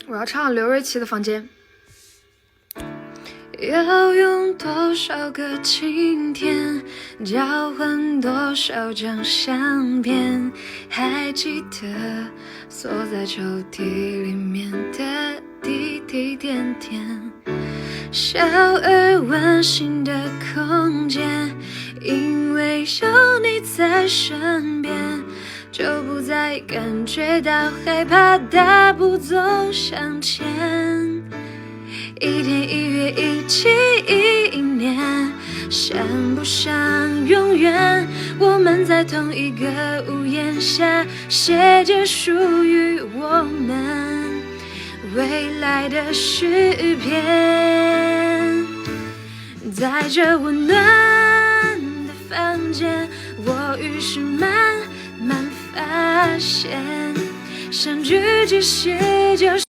我要唱刘瑞琦的房间。要用多少个晴天交换多少张相片，还记得锁在抽屉里面的滴滴点点，小而温馨的空间，因为有你在身边，就不再感觉到害怕，大步走向前，一天一月一期一年，像不像永远？我们在同一个屋檐下，写着属于我们未来的诗篇。在这温暖的房间，我于是慢慢发现，相聚其实就是